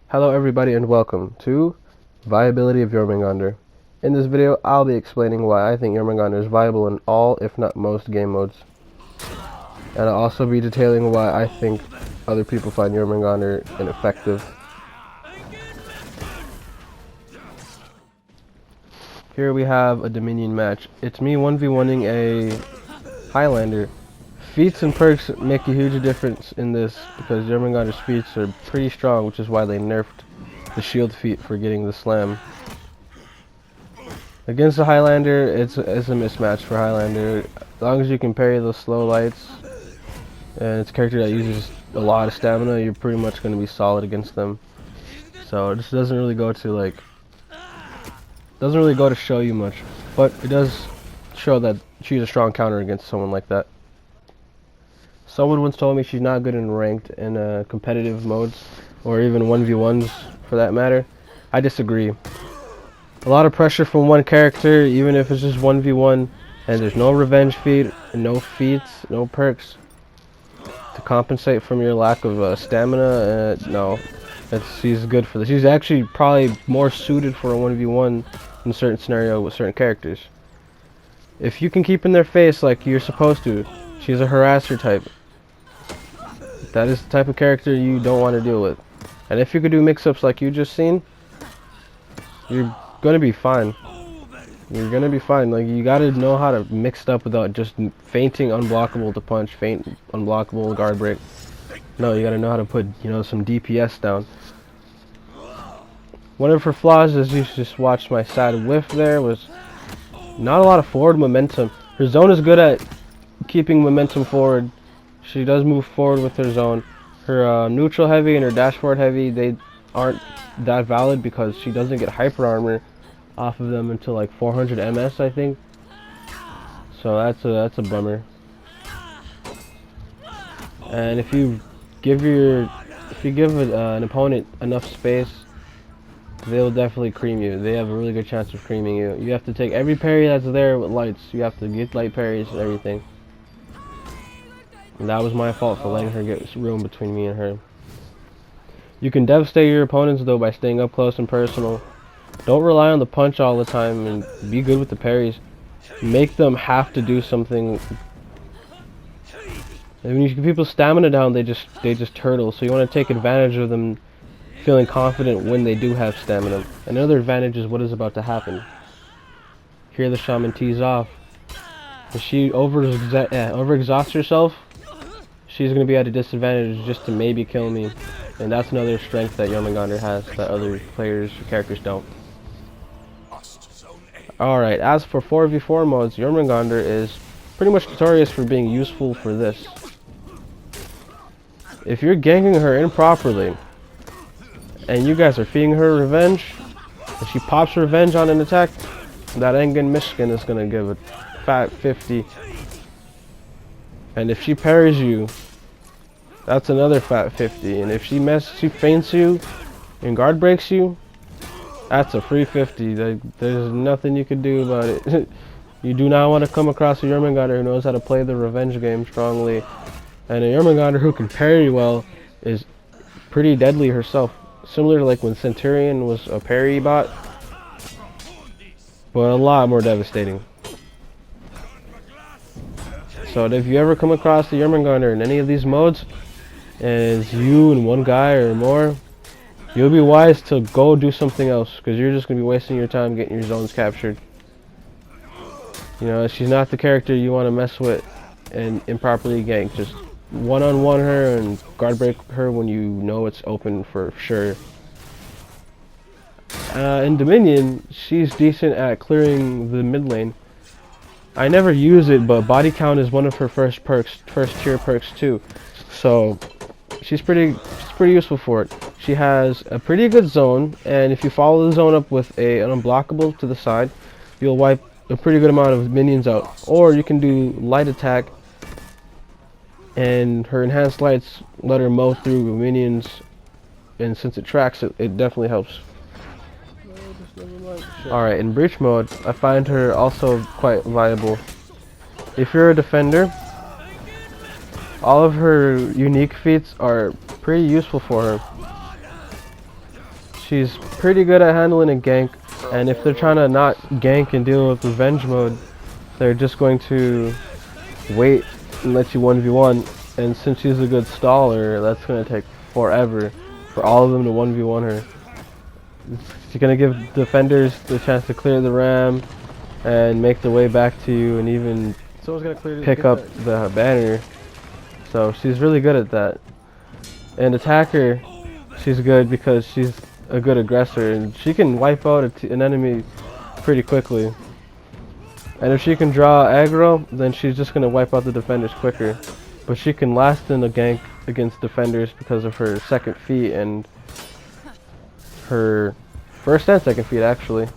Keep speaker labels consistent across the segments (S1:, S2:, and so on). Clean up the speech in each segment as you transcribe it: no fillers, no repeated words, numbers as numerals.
S1: Hello everybody and welcome to Viability of Jormungandr. In this video I'll be explaining why I think Jormungandr is viable in all, if not most, game modes. And I'll also be detailing why I think other people find Jormungandr ineffective. Here we have a Dominion match. It's me 1v1ing a Highlander. Feats and perks make a huge difference in this because Jormungandra's feats are pretty strong, which is why they nerfed the shield feat for getting the slam. Against the Highlander, it's a mismatch for Highlander. As long as you can parry those slow lights, and it's a character that uses a lot of stamina, you're pretty much going to be solid against them. So this doesn't really go to show you much, but it does show that she's a strong counter against someone like that. Someone once told me she's not good in ranked and competitive modes, or even 1v1s for that matter. I disagree. A lot of pressure from one character, even if it's just 1v1, and there's no revenge feat, no feats, no perks to compensate from your lack of stamina. No, she's good for this. She's actually probably more suited for a 1v1 in a certain scenario with certain characters. If you can keep in their face like you're supposed to, she's a harasser type. That is the type of character you don't want to deal with. And if you could do mix-ups like you just seen, you're gonna be fine. You're gonna be fine. Like, you gotta know how to mix it up without just fainting unblockable to punch, faint unblockable guard break. No, you gotta know how to put, some DPS down. One of her flaws, as you just watched my side whiff there, was not a lot of forward momentum. Her zone is good at keeping momentum forward. She does move forward with her zone. Her neutral heavy and her dashboard heavy, they aren't that valid because she doesn't get hyper armor off of them until like 400 MS, I think. So that's a bummer. And if you give an opponent enough space, they'll definitely cream you. They have a really good chance of creaming you. You have to take every parry that's there with lights. You have to get light parries and everything. And that was my fault for letting her get room between me and her. You can devastate your opponents though by staying up close and personal. Don't rely on the punch all the time and be good with the parries. Make them have to do something. And when you give people stamina down, they just turtle. So you want to take advantage of them feeling confident when they do have stamina. Another advantage is what is about to happen. Here the shaman tees off. If she overexhausts herself, she's going to be at a disadvantage just to maybe kill me. And that's another strength that Jormungandr has that other characters don't. Alright, as for 4v4 modes, Jormungandr is pretty much notorious for being useful for this. If you're ganking her improperly, and you guys are feeding her revenge, and she pops revenge on an attack, that Engen Mishkin is going to give a fat 50. And if she parries you, that's another fat 50. And if she feints you and guard breaks you, that's a free 50. There's nothing you can do about it. You do not want to come across a Jormungandr who knows how to play the revenge game strongly. And a Jormungandr who can parry well is pretty deadly herself. Similar to like when Centurion was a parry bot, but a lot more devastating. So if you ever come across the Jormungandr in any of these modes, and it's you and one guy or more, you'll be wise to go do something else, because you're just going to be wasting your time getting your zones captured. She's not the character you want to mess with and improperly gank. Just one-on-one her and guard break her when you know it's open for sure. In Dominion, she's decent at clearing the mid lane. I never use it, but body count is one of her first tier perks too. So she's pretty useful for it. She has a pretty good zone, and if you follow the zone up with an unblockable to the side, you'll wipe a pretty good amount of minions out. Or you can do light attack, and her enhanced lights let her mow through minions, and since it tracks it definitely helps. Alright, in breach mode, I find her also quite viable. If you're a defender, all of her unique feats are pretty useful for her. she's pretty good at handling a gank, and if they're trying to not gank and deal with revenge mode, they're just going to wait and let you 1v1, and since she's a good staller, that's going to take forever for all of them to 1v1 her. She's going to give defenders the chance to clear the ram and make their way back to you, and even pick up the banner. So she's really good at that. And attacker, she's good because she's a good aggressor, and she can wipe out an enemy pretty quickly. And if she can draw aggro, then she's just going to wipe out the defenders quicker. But she can last in a gank against defenders because of her second feet and her first and second feet, actually.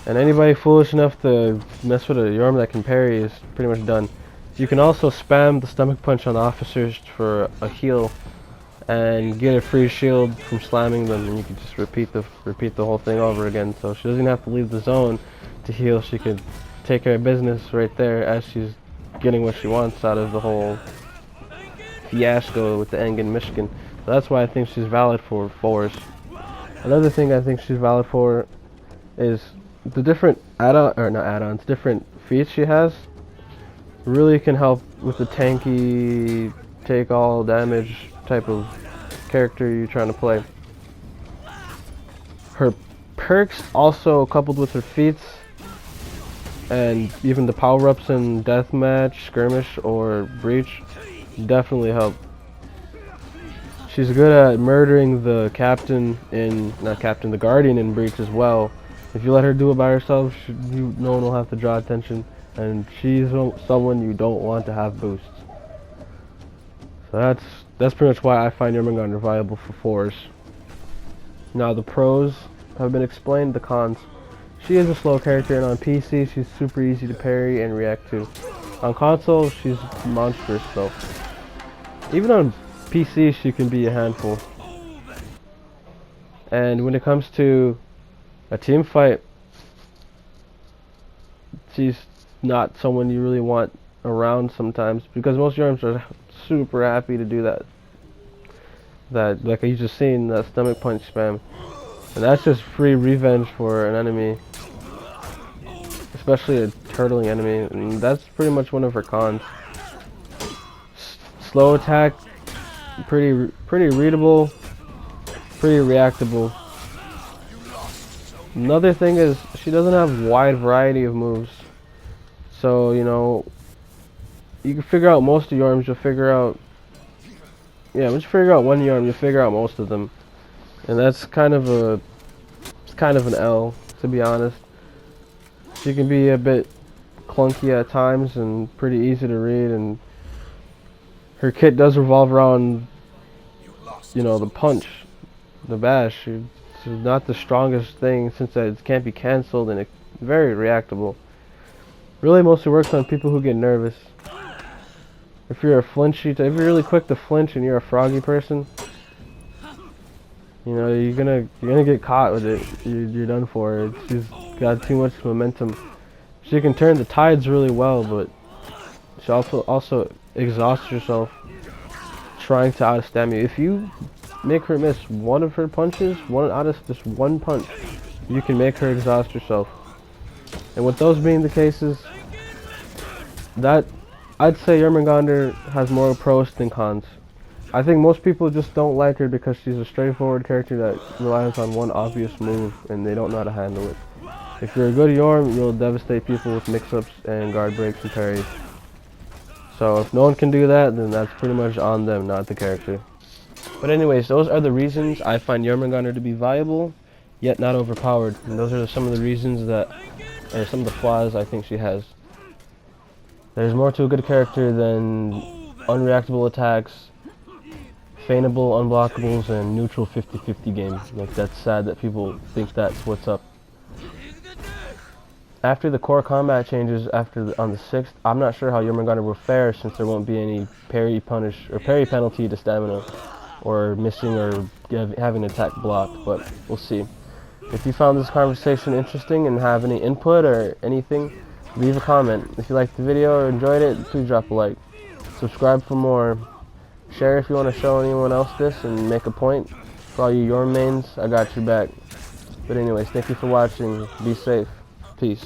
S1: And anybody foolish enough to mess with a Jorm that can parry is pretty much done. You can also spam the stomach punch on officers for a heal and get a free shield from slamming them, and you can just repeat the whole thing over again. So she doesn't have to leave the zone to heal. She could take care of business right there as she's getting what she wants out of the whole fiasco with the Engen Michigan. So that's why I think she's valid for fours. Another thing I think she's valid for is the different different feats she has really can help with the tanky, take all damage type of character you're trying to play. Her perks also, coupled with her feats and even the power-ups in deathmatch, skirmish, or breach, definitely help. She's good at murdering the the guardian in breach as well. If you let her do it by herself, no one will have to draw attention, and she's someone you don't want to have boosts. So that's pretty much why I find Jormungandr viable for fours. Now the pros have been explained. The cons: she is a slow character, and on PC she's super easy to parry and react to. On console she's monstrous though. Even on PC she can be a handful. And when it comes to a team fight, she's not someone you really want around sometimes, because most Jorms are super happy to do that. Like you just seen, that stomach punch spam. And that's just free revenge for an enemy, especially a turtling enemy, and that's pretty much one of her cons. Slow attack, pretty readable, pretty reactable. Another thing is she doesn't have a wide variety of moves. So, you know, you can figure out most of Jorms, you'll figure out, once you figure out one Jorm, you'll figure out most of them. And that's kind of an L, to be honest. She can be a bit clunky at times and pretty easy to read, and her kit does revolve around, you know, the punch, the bash. It's not the strongest thing, since it can't be cancelled, and it's very reactable. Really mostly works on people who get nervous. If you're if you're really quick to flinch and you're a froggy person, you know, you're gonna get caught with it. You're done for. She's got too much momentum. She can turn the tides really well, but she also exhausts herself trying to outstam you. If you make her miss one of her punches, one out of just one punch, you can make her exhaust herself. And with those being the cases, that I'd say Jormungandr has more pros than cons. I think most people just don't like her because she's a straightforward character that relies on one obvious move and they don't know how to handle it. If you're a good Jorm, you'll devastate people with mix-ups and guard breaks and parries. So if no one can do that, then that's pretty much on them, not the character. But anyways, those are the reasons I find Jormungandr to be viable, yet not overpowered. And those are some of the reasons some of the flaws I think she has. There's more to a good character than unreactable attacks, feightable unblockables, and neutral 50-50 game. Like, that's sad that people think that's what's up. After the core combat changes on the 6th, I'm not sure how Jormungandr will fare, since there won't be any parry penalty to stamina, or missing or having an attack blocked, but we'll see. If you found this conversation interesting and have any input or anything, leave a comment. If you liked the video or enjoyed it, please drop a like. Subscribe for more. Share if you want to show anyone else this and make a point. For all you Jorm mains, I got your back. But anyways, thank you for watching. Be safe. Peace.